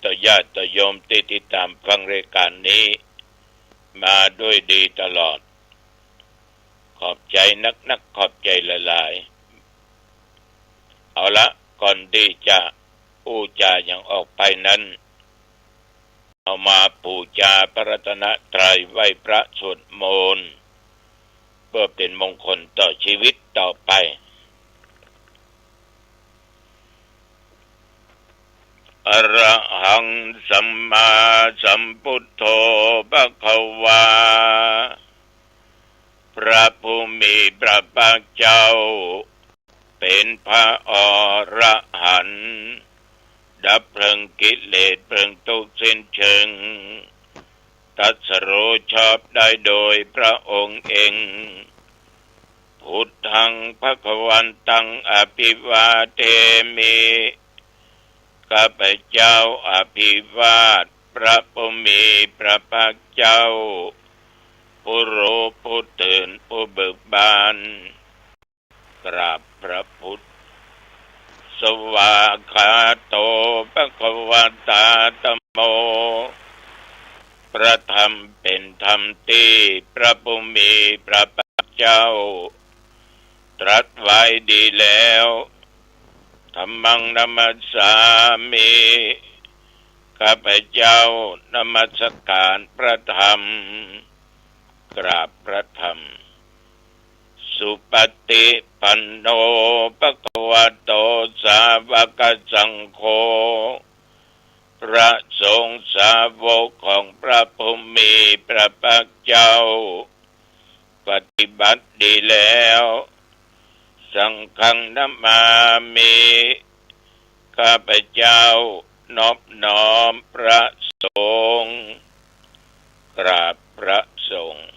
ต่อญาติต่อโยมที่ติดตามฟังรายการนี้มาด้วยดีตลอดขอบใจนักขอบใจหลายๆเอาละก่อนที่จะอู้จาอย่างออกไปนั้นเอามาปูจาพระรัตนตรัยไหว้พระสวดมนต์เพื่อเป็นมงคลต่อชีวิตต่อไปอรหังสัมมาสัมพุทโธภควาพระผู้มีพระภาคเจ้าเป็นพระอรหันต์ดับเพลิงกิเลสเพลิงทุกข์สิ้นเชิงตรัสรู้ชอบได้โดยพระองค์เองพุทธังภควันตังอภิวาเทมิข้าพเจ้าอภิวาทพระผู้มีพระภาคเจ้าผู้รู้ผู้ตื่นผู้เบิกบานกราบพระพุทธสวากขาโตภควตาธัมโมพระธรรมเป็นธรรมที่พระผู้มีพระภาคเจ้าตรัสไว้ดีแล้วธัมมังนัมสสามิข้าพเจ้านมัสการพระธรรมกราบพระธรรมสุปฏิปันโนภควโตสาวกสังโฆพระสงฆ์สาวกของพระผู้มีพระภาคเจ้าปฏิบัติดีแล้วสังฆังนัมมามิข้าพเจ้านอบน้อมพระสงฆ์กราบพระสงฆ์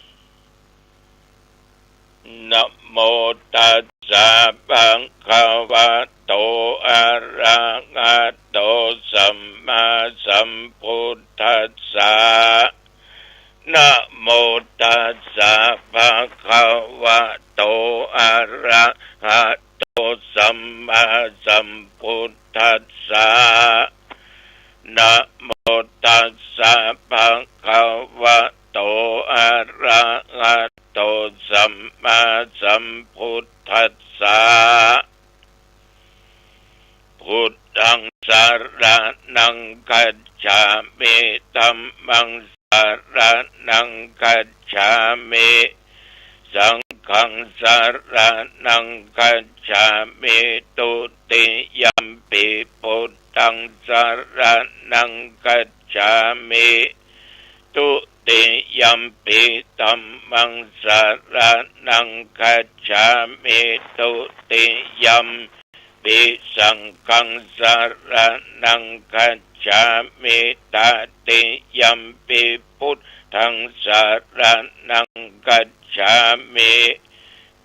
นะโมตัสสะภะคะวะโตอะระหะโตสัมมาสัมพุทธัสสะนะโมตัสสะภะคะวะโตอะระหะโตสัมมาสัมพุทธัสสะนะโมตัสสะภะคะวะโตอะระหะโตสัมมาสัมพุทธัสสะพุทธังสรณังคัจฉามิธัมมังสรณังคัจฉามิสังฆังสรณังคัจฉามิตุติยัมปิพุทธังสรณังคัจฉามิตุติยัมปิธัมมังสรณังคัจฉามิตุติยัมปิสังฆังสรณังคัจฉามิตติยัมปิพุทธังสรณังคัจฉามิ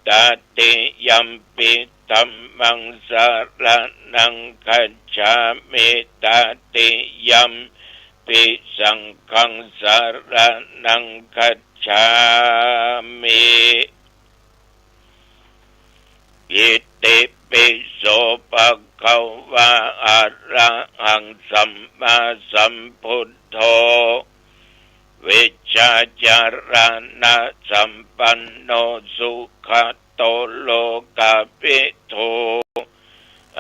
ตติยัมปิธัมมังสรณังคัจฉามิตติยัมปิสังฆังสรณังคัจฉามิอิติปิโสภะคะวะอะระหังสัมมาสัมพุทโธวิชชาจารณะสัมปันโนสุขโตโลกภิโธ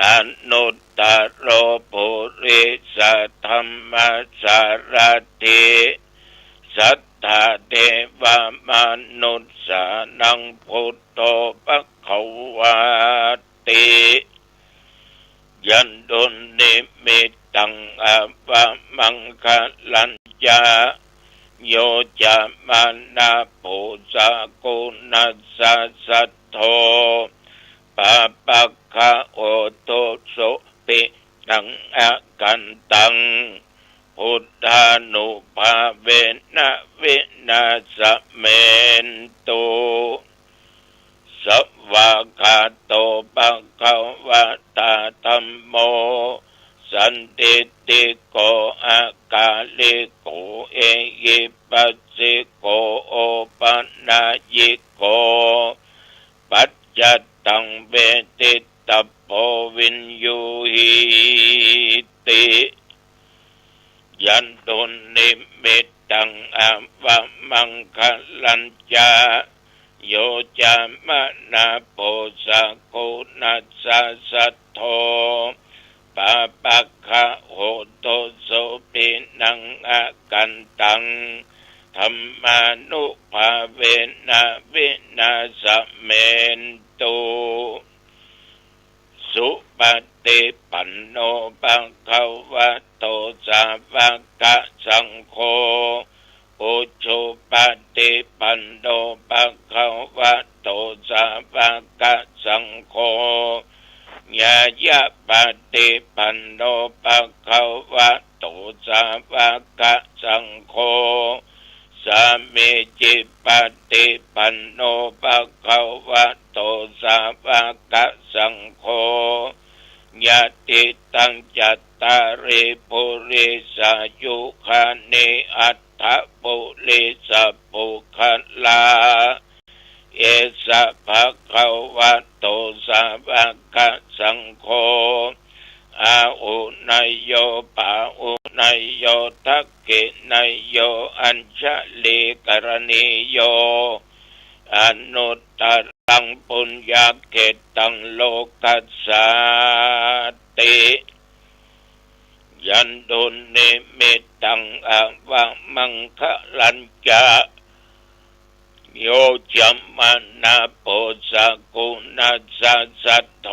อนุตตโรปุริสธัมมัสสารถิสัทธาเทวมนุสสานังพุทโธภควาติยันตุนิมิตตังอวมังคลัญจาโยจะมานาปุสะกุณัสสะสัทโธปะปะคะโอโตโสปิตังอะกันตังพุทธานุภาเวนะวินาสเมนตุสัพพะคาโตภะคะวะตาธัมโมสันติติโกอาการลิโกเอหิปัสสิโกโอปันนายิโกปัจจัตตังเวทิตโพวินยูหิติ ยันโดนนิมิตตังอาวะมังคลัญจาโยจามะนาโปสะโกนัสสะสัทโธปะปัคคะโหโตโสปินังอากันตังธัมมานุภาเวนะวินาสเมนตุสุปฏิปันโนภะคะวะโตสาวกสังโฆอุชุปฏิปันโนภะคะวะโตสาวกสังโฆญาญาปฏิปันโนภะคะวะโตสาวกสังโฆสามิจิปฏิปันโนภะคะวะโตสาวกสังโฆญาติตังจัตตาริปุริสายุคานิอัตถปุริสปุคลาเอสะภะคะวะโตสาวกสังโฆอาอุนยโยปาอุนยโยทักขินยโยอัญชลิกรณีโยอนุตตรังปุญญาเกตังโลกัสสาติยันโดนเนมิตังอาวะมังคะลัญจาโยจัมมานาโปสะกุณัสสะสัทโธ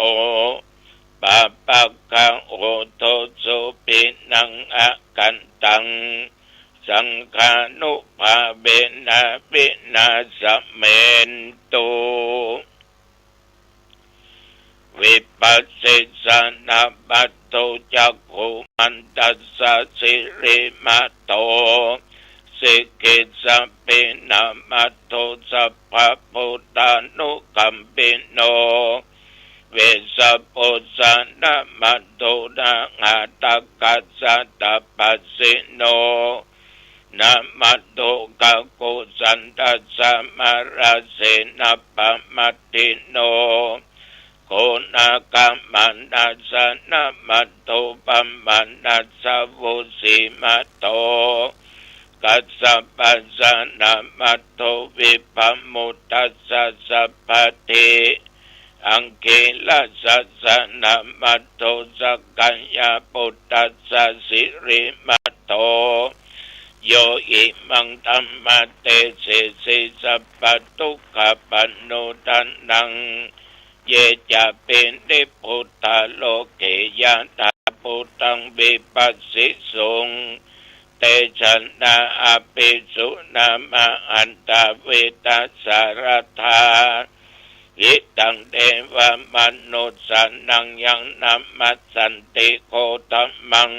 ปะปัคคะโหโตโสปินังอากันตังสังฆานุภาเวนะวินาสเมนตุวิปัสสิสนาบัตโตจักขุมันตัสสะสิริมาโตสิกิสะปินามาโตสัพพะพุทธานุกัมปิโนเวสะโพสะนะมาโตนะหะตะกัสสะตะปัสสิโนนะมัตโตกะโกสันตัสสะมาราเสนะปะมัตติโนโกนากัมมันนัสสะนะมัตโตปัมมันนัสสะวุสิมัตโตกัสสะปัสสะนะมัตโตวิปัมมุตตัสสะสัพพติอังคิลัสสะสะนะมัตโตสักกัญญาปุตตัสสะสิริมัตโตโยอิมังธัมมะเตเสสิสัพพทุกขปันโนทันนังเยจะเป็นนิพุทธโลเกยะตาพุทธังวิปัสสิสุงเตชันนาอภิสุนามาอันตาเวตัสสารธาหิตังเดวมนุสสานังยังนัมมัสสันติโคตมัง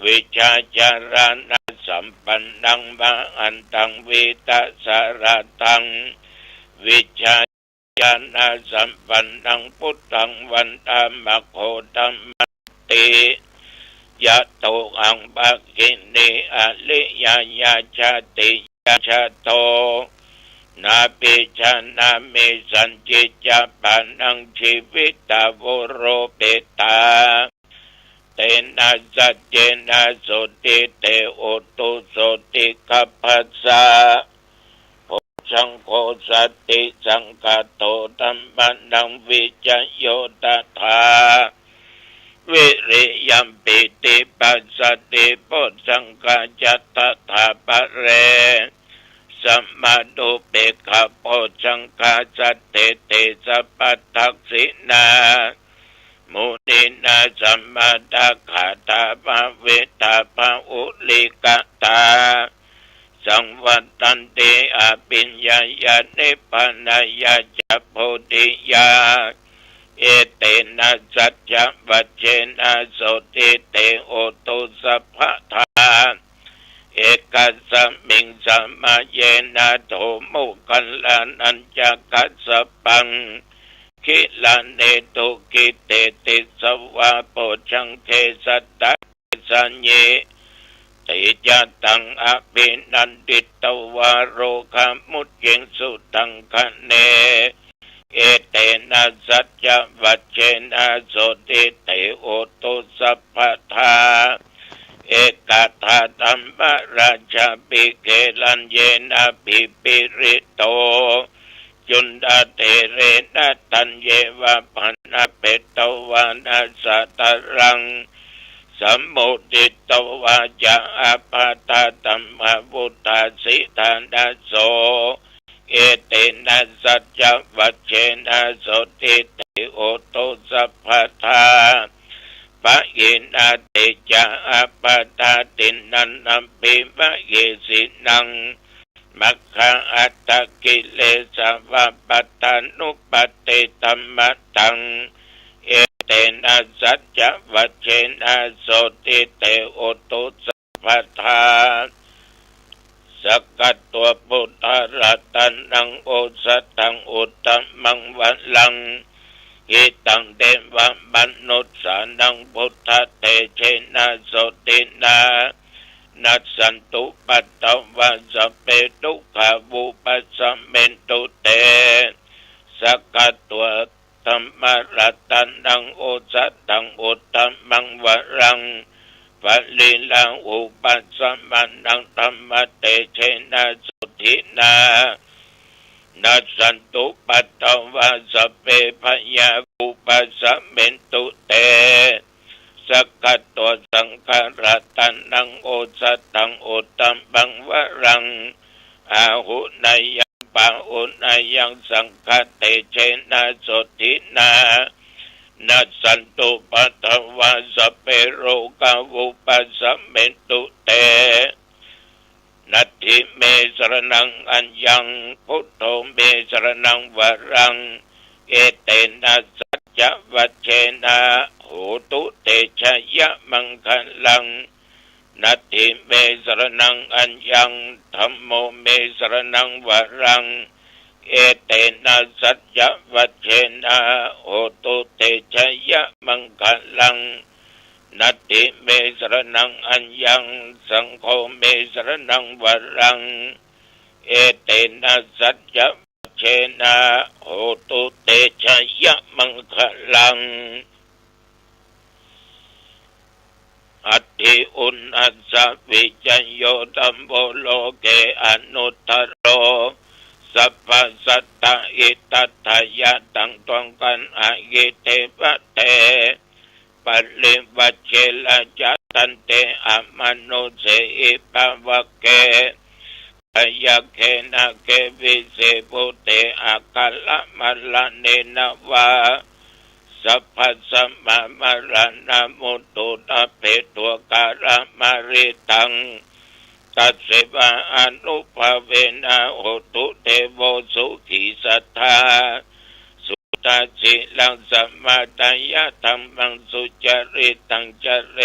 วิชาจารณะสัมปันนังมะอันตังวิตัสสารตังวิชาญาณสัมปันนังพุทธังวันตามะโคตัมมติยะโตอังภะกินีอลิยายาชาติยาชาโตนาปิชานามิสัญจิจาปานังชีวิตาโวโรเปตาเตนะสัจเจนะโสติเตโอตุโสติกัปปัสสะโพชังโคสัตติสังฆโตตัมปันนังวิจโยตถาวิริยัมปิติปัสสติโพชังกาจัตถาปะเรสัมมาดุเปกขะโพชังกาจัตเตเตสัพพทักษินามุนินาสัมมาตาขาตาภาเวตาภาอุลิกตาสังวัตันติอภิญญายานิพพานายาจัพโพธิยาเอเตนะสัจจะวัจเจนะโสติเตโอตุสัพพทาเอกัสสมิงสัมมาเยนะโทมุกัลลานัญจกัสสปังคิลาเนตุกิเตติสวะโพชังเทสัตตะสัญเยติจัตตังอภินันติตวาโรคามุตเยงสุตังคะเนเอเตนะสัจจวัจเจนะโสติเตโอตุสัพพทาเอกทา าธัมมราชาปิเกลัญเยนะปิปิริโตจุนดาเตเรนะตัญเยวะปันนะเปตตวานาสัตตรังสัมมุติตวาจะอาปาตาตัมมาวุตาสิทานาโสเอเตนะสัจจวัชเชนะโสติเตโอโตสัพพทาปะเยนะเตจาอาปาตาตินันนัมปิมะเยสินังมัคคะอัตตกิเลสวะปัตตานุปัตติธัมมตังเอเตนะสัจจวัชเชนะโสติเตโอโตสัพพทาสกัดตัวพุทธรัตนังโอสัตตังอุตตมังวัลลังอิตังเดวะมนุสสานังพุทธเตเชนะโสตินานัสสันตุปัตตวะสัพเพทุกขาวุปัสสะเมนตุเตสกัดตัวธรรมรัตนังโอสัตตังอุตตมังวรังปะลิลังอุปัสสะมานังธรรมเตเชนะสุทินานัสสันตุปัตตวะสัพเพพยาอุปัสสะเมนตุเตสกัดตัวสังฆรัตนังโอสัตตังอุตตมังวรังอาหุนายังปะอุนายังสังฆเตเชนะสุทินานัสสันตุปัตตวะสัพเพโรกาวุปัสสะเมนตุเตนัตถิเมสรนังอัญญังพุทโธเมสรนังวรังเอเตนะสัจจวัชเชนะโหตุเตชะยะมังคลังนัตถิเมสรนังอัญญังธัมโมเมสรนังวรังเอเตนะสัจจวัชเชนะโหตุเตชะยะมังคลังนัตถิเมสรนังอัญญังสังโฆเมสรนังวรังเอเตนะสัจจวัชเชนะโหตุเตชะยะมังคลังอัตถิอุณัสสะวิจัยโยธัมโมโลเกอนุตตโรสัพพสัตตะอิตัตถยะตังตวงกันอายิเตปะเตปริวัชเชละจัตตันเตอมนุเสอิปะวะเกพยาเคนะเกวิเสปุเตอาคัลละมัลละเนนะวาสัพพสัมมามารานามุตตุตะเพตัวการะมาริตังตัสสะวะอนุภาเวนะโหตุเทโวสุขีสัทธาสุตาจิลังสัมมาตายะธัมมังสุจริตังจเร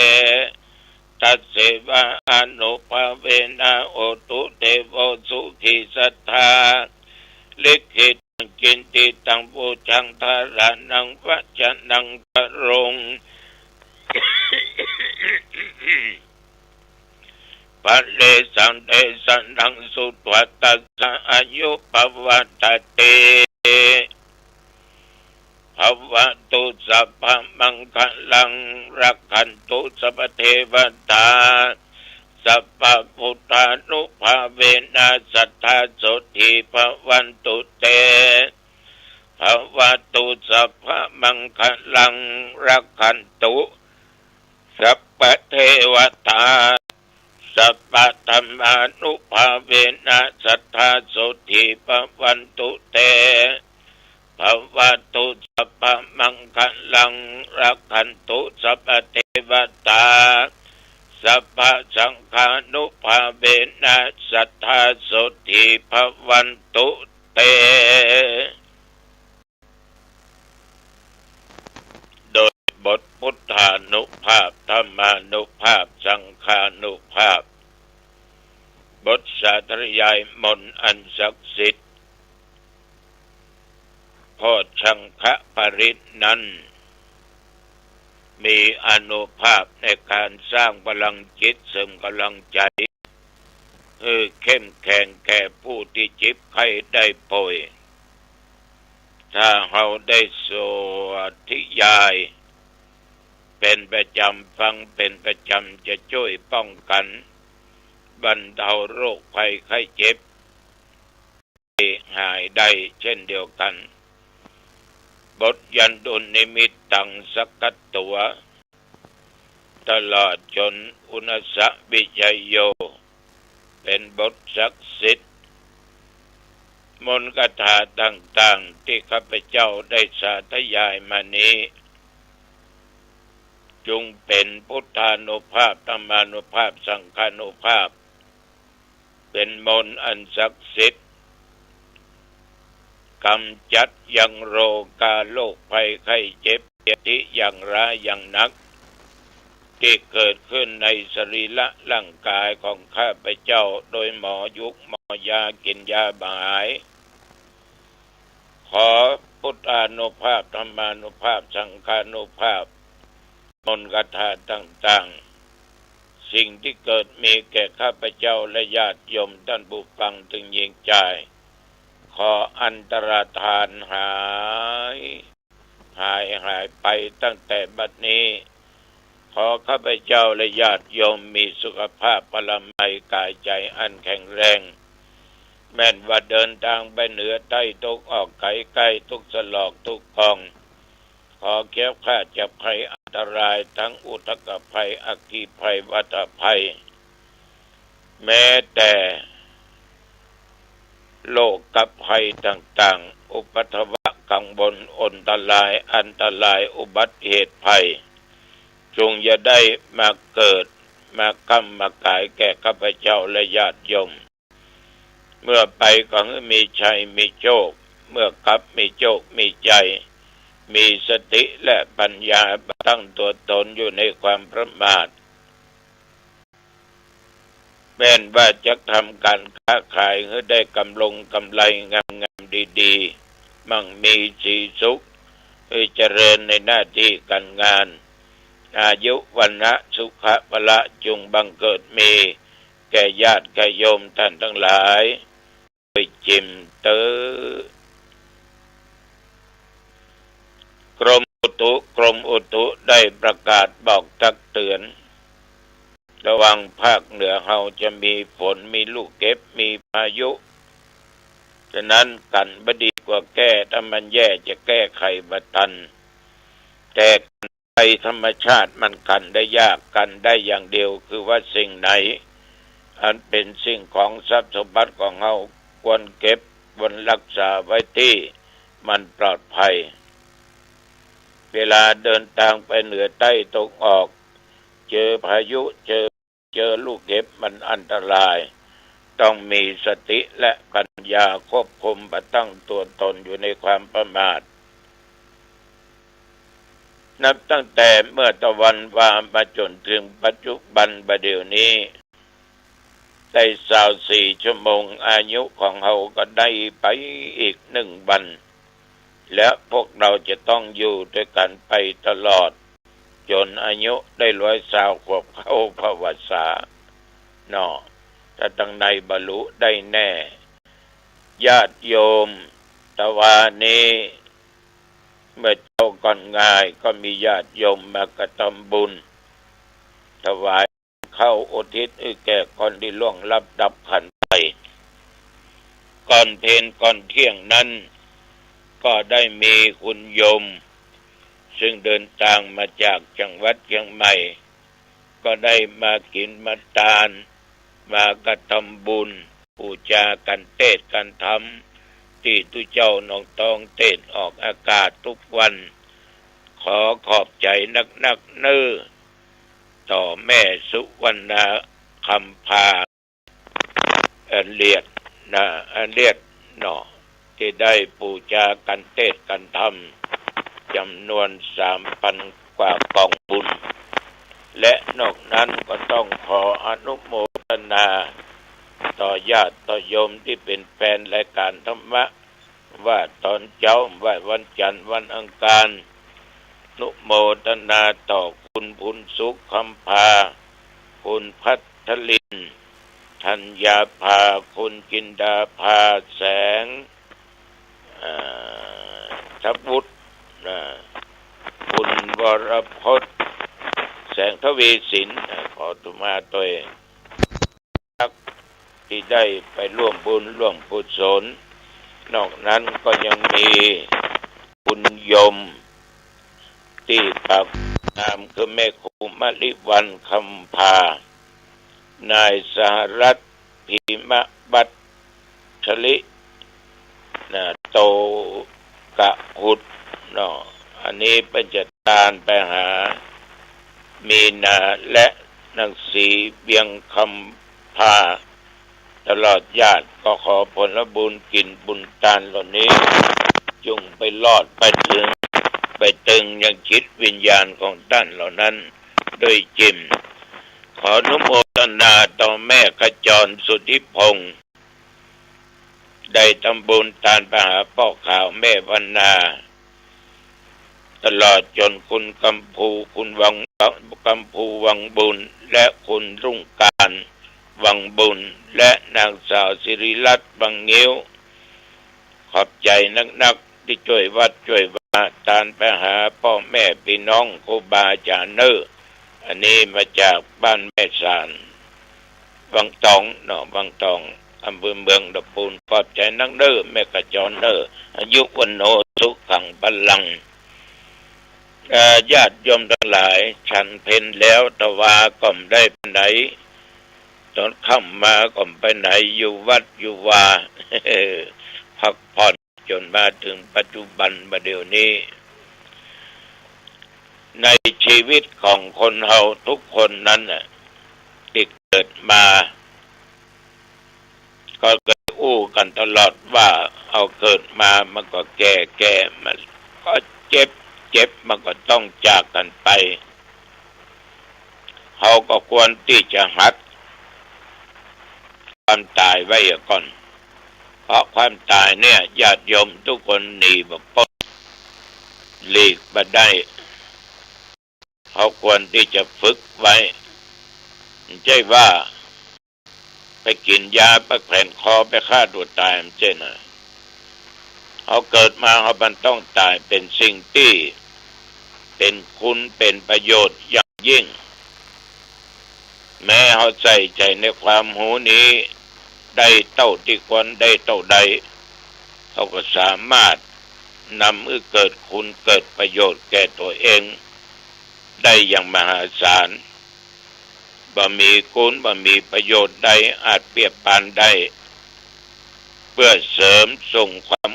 ตัสสะวะอนุภาเวนะโหตุเทโวสุขีสัทธาลิขิตกินติตังปูชังทารานังวัจนังกรงปัลเลสังเดสันนังสุตวัตตัสสะอายุปวัตเตภวตุสัพพมังคลังรักขันตุสัพพเทวตาสัพพพุทธานุภาเวนะสัทธาโสติภวันตุเตภวตุสัพพมังคลังรักขันตุสัพพเทวตาสัพพธรรมานุภาเวนะสัทธาโสติภวันตุเตภวตุสัพพมังคลังรักขันตุสัพพเทวตาสัพพสังฆานุภาเวนะสัทธาโสติภวันตุเตโดยบทพุทธานุภาพธรรมานุภาพสังฆานุภาพบทสาธยายมนต์อันศักดิ์สิทธิ์โพชฌังคะปริตนั้นมีอานุภาพในการสร้างพลังจิตเสริมกำลังใจเข้มแข็งแก่ผู้ที่เจ็บไข้ได้ป่วยถ้าเราได้สวดทิยายเป็นประจำฟังเป็นประจำจะช่วยป้องกัน บรรเทาโรคภัยไข้เจ็บหายได้เช่นเดียวกันบทยันตุนิมิตตังสักกัตตัว ตลอดจนอุณสะวิจัยโยเป็นบทศักดิ์สิทธิ์มนต์คาถาต่างๆที่ข้าพเจ้าได้สาธยายมานี้จงเป็นพุทธานุภาพธรรมานุภาพสังฆานุภาพเป็นมนต์อันศักดิ์สิทธิ์กำจัดยังโรคาโรคภัยไข้เจ็บที่อย่างร้ายอย่างนักที่เกิดขึ้นในสรีระร่างกายของข้าพเจ้าโดยหมอยุกหมอยากินยาบายขอพุทธานุภาพธรรมานุภาพสังฆานุภาพมนต์คาถาต่างๆสิ่งที่เกิดมีแก่ข้าพเจ้าและญาติโยมท่านผู้ฟังถึงยิ่งใจขออันตรธานหายไปตั้งแต่บัดนี้ขอข้าพเจ้าและญาติโยมมีสุขภาพพลามัยกายใจอันแข็งแรงแม้นว่าเดินทางไปเหนือใต้ตกออกไกลใกล้ทุกสลอกทุกคลองขอแคล้วคลาดจากภัยอันตรายทั้งอุทกภัยอัคคีภัยวัฏภัยแม้แต่โลกกับภัยต่างๆอุปัฏฐวะกังวลอันตรายอุบัติเหตุภัยจงอย่าได้มาเกิดมาค้ำมากายแก่ข้าพเจ้าและญาติโยมเมื่อไปก็ให้มีชัยมีโชคเมื่อกลับมีโชคมีใจมีสติและปัญญาตั้งตัวตนอยู่ในความประมาทแม้นว่าจะทำการค้าขายให้ได้กำไรงามดีๆมั่งมีสีสุขให้เจริญในหน้าที่การงานอายุวันนะสุขะพละจงบังเกิดมีแก่ญาติแก่โยมท่านทั้งหลายไปจิมเตอกรมอุตุได้ประกาศบอกตักเตือนระวังภาคเหนือเฮาจะมีฝนมีลูกเก็บมีพายุฉะนั้นกันบดีกว่าแก้ถ้ามันแย่จะแก้ไขบัตันแต่ภัยธรรมชาติมันกันได้ยากกันได้อย่างเดียวคือว่าสิ่งไหนอันเป็นสิ่งของทรัพย์สมบัติของเฮาควรเก็บควรรักษาไว้ที่มันปลอดภัยเวลาเดินทางไปเหนือใต้ตกออกเจอพายุเจอลูกเห็บมันอันตรายต้องมีสติและปัญญาควบคุมตั้งตัวตนอยู่ในความประมาทนับตั้งแต่เมื่อตะวันวามาจนถึงปัจจุบันบัดเดี๋ยวนี้ได้24 ชั่วโมงอายุของเราก็ได้ไปอีก1 วันและพวกเราจะต้องอยู่ด้วยกันไปตลอดจนอายุได้120 ขวบเข้าภวสาเนาะถ้าตั้งในบรรลุได้แน่ญาติโยมตะวานี้เมื่อเจ้าก่อนง่ายก็มีญาติโยมมากระทำบุญถวายเข้าอุทิศแก่คนที่ล่วงลับดับขันไปก่อนเพลก่อนเที่ยงนั้นก็ได้มีคุณโยมซึ่งเดินทางมาจากจังหวัดเชียงใหม่ก็ได้มากินมาทานมากระทำบุญบูชากันเทศกันธรรมที่ตุเจ้าน้องตองเทศออกอากาศทุกวันขอขอบใจนักเนื้อต่อแม่สุวรรณคำพาเลียดเนาะที่ได้บูชากันเทศกันธรรมจำนวน 3,000 กว่ากล่องบุญและนอกนั้นก็ต้องขออนุโมทนาต่อญาติต่อโยมที่เป็นแฟนรายการธรรมะว่าตอนเช้าว่าวันจันทร์วันอังคารนุโมทนาต่อคุณบุญสุขคำพาคุณพัทลินธัญญาภาคุณกินดาภาแสงทัพวุฒิคุณวรพจน์แสงทวีสินขอตุมาตัว นักที่ได้ไปร่วมบุญร่วมกุศลนอกนั้นก็ยังมีคุณยมที่ปากนามคือแม่ครูมลิวันคำพานายสหรัฐพิมบัตชลิโตกะหุดเนาะอันนี้เป็นจัดการไปหามีนาและนางศรีเบียงคำพาตลอดญาติก็ขอผลบุญกินบุญทานเหล่านี้จงไปรอดไปถึงไปตึงยังจิตวิญญาณของท่านเหล่านั้นโดยจิมขออนุโมทนาต่อแม่ขจรสุทธิพงศ์ได้ทำบุญทานไปหาพ่อข่าวแม่วรรณาตลอดจนคุณกำพูคุณกำพูวังบุญและคุณรุ่งการวังบุญและนางสาวสิริรัตน์บางงิ้วขอบใจนักที่ช่วยวัดช่วยวาทานไปหาพ่อแม่พี่น้องครูบาอาจารย์อันนี้มาจากบ้านแม่สานวังตองเนาะวังตองอำเภอเมืองดอกปูนขอบใจแม่กระจรอายุวันโนสุขังบัลลังก์ญาติโยมทั้งหลายฉันเพลแล้วแต่ว่าก็ไม่ได้ไปไหนตอนค่ำมาก็ไม่ไปไหนอยู่วัดอยู่วา พักผ่อนจนมาถึงปัจจุบันมาเดี๋ยวนี้ในชีวิตของคนเฮาทุกคนนั้นที่เกิดมาก็เคยอู้กันตลอดว่าเอาเกิดมามันก็แก่มันก็เจ็บมันก็ต้องจากกันไปเขาก็ควรที่จะหัดความตายไว้ก่อนเพราะความตายเนี่ยญาติโยมทุกคนหนีบ่พ้นหลีกบ่ได้เขาควรที่จะฝึกไว้ไม่ใช่ว่าไปกินยาไปแขวนคอไปฆ่าตัวตายมันเช่นเขาเกิดมาเขามันต้องตายเป็นสิ่งที่เป็นคุณเป็นประโยชน์อย่างยิ่งแม้เขาใส่ใจในความหูนี้ได้เท่าที่ควรได้เท่าใดเขาก็สามารถนำเกิดคุณเกิดประโยชน์แก่ตัวเองได้อย่างมหาศาลบ่มีคุณบ่มีประโยชน์ใดอาจเปรียบปานได้เพื่อเสริมส่งความ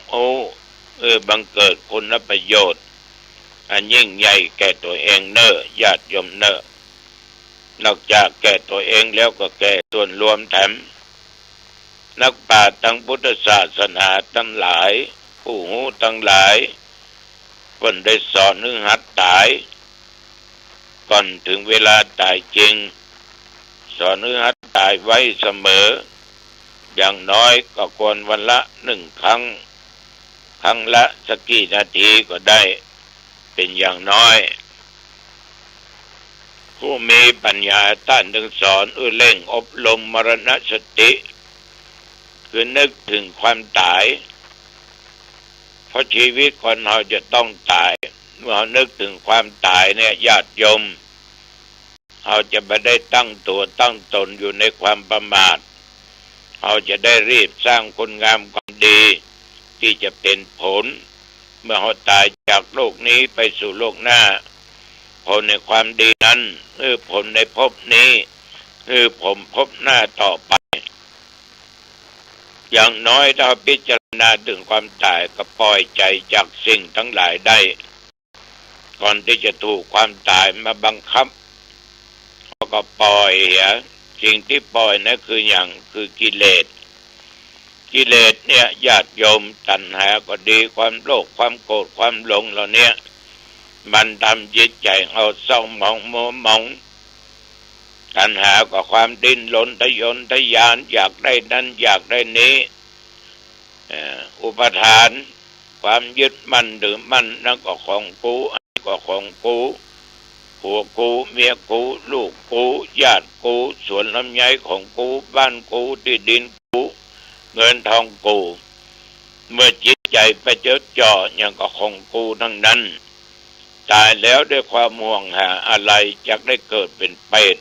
บังเกิดคุณประโยชน์อันยิ่งใหญ่แก่ตัวเองญาติโยมนอกจากแก่ตัวเองแล้วก็แก่ส่วนรวมแถมนักปราชญ์ทางพุทธศาสนาทั้งหลายผู้หูทั้งหลายเพิ่นได้สอนให้หัดตายก่อนถึงเวลาตายจริงสอนให้หัดตายไว้เสมออย่างน้อยก็ควรวันละ1 ครั้งละสักกี่นาทีก็ได้เป็นอย่างน้อยผู้มีปัญญาท่านถึงสอนเร่งอบรมมรณสติคือนึกถึงความตายเพราะชีวิตคนเราจะต้องตายเมื่อเรานึกถึงความตายเนี่ยญาติโยมเราจะไม่ได้ตั้งตัวตั้งตนอยู่ในความประมาทเราจะได้รีบสร้างคุณงามความดีที่จะเป็นผลเมื่อเราตายจากโลกนี้ไปสู่โลกหน้าผลในความดีนั้นผลในภพนี้ผมภพหน้าต่อไปอย่างน้อยถ้าพิจารณาถึงความตายก็ปล่อยใจจากสิ่งทั้งหลายได้ก่อนที่จะถูกความตายมาบังคับเขาก็ปล่อยสิ่งที่ปล่อยนั่นคือกิเลสเนี่ยญาติโยมตัณหาก็ดีความโลภความโกรธความหลงเหล่านี้มันทำจิตใจเอาเศร้าหมองมัวหมองตัณหาก็ความดิ้นรนทะยานอยากได้นั้นอยากได้นี้อุปทานความยึดมั่นถือมั่นนั่นก็ของกูอันนี้ก็ของกูผัวกูเมียกูลูกกูญาติกูสวนลำไยของกูบ้านกูที่ดินกูเงินทองกูเมื่อจิตใจไปเจอจ่ออย่างก็ของกูทั้งนั้นตายแล้วด้วยความห่วงหาอะไรจักได้เกิดเป็นเปรต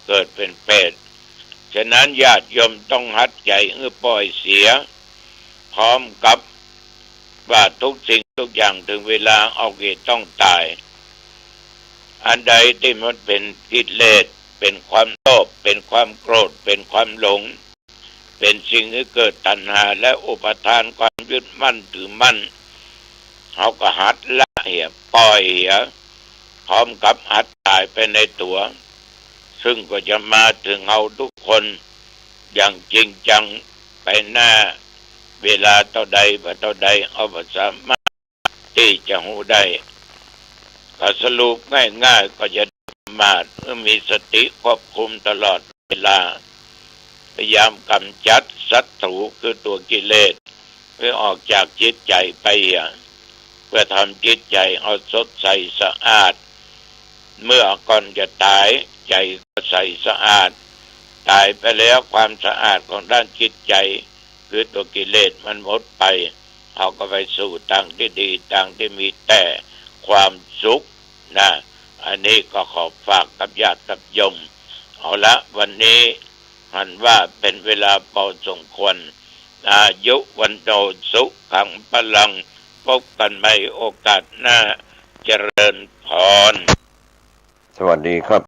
เกิดเป็นเปรต ฉะนั้นญาติโยมต้องหัดใจปล่อยเสียพร้อมกับว่าทุกสิ่งทุกอย่างถึงเวลาเอาเกตต้องตายอันใดที่มันเป็นกิเลสเป็นความโลภเป็นความโกรธเป็นความหลงเป็นสิ่งที่เกิดตัณหาและอุปทานความยึดมั่นถือมั่นเขาก็หัดละเหี่ยปล่อยเหี่ยพร้อมกับหัดตายไปในตัวซึ่งก็จะมาถึงเราทุกคนอย่างจริงจังไปหน้าเวลาเท่าใดเท่าใดเอาสามารถที่จะหูได้ก็สรุปง่ายๆก็จะมามีสติควบคุมตลอดเวลาพยายามกำจัดศัตรูคือตัวกิเลสเพื่อออกจากจิตใจไปเพื่อทำจิตใจเอาสดใสสะอาดเมื่อก่อนจะตายใจก็ใสสะอาดตายไปแล้วความสะอาดของด้านจิตใจคือตัวกิเลสมันหมดไปเขาก็ไปสู่ทางที่ดีทางที่มีแต่ความสุขนะอันนี้ก็ขอฝากกับญาติกับโยมเอาละวันนี้หันว่าเป็นเวลาพอสมควรอายุวันโนสุขังพลังพบกันใหม่โอกาสหน้าเจริญพรสวัสดีครับ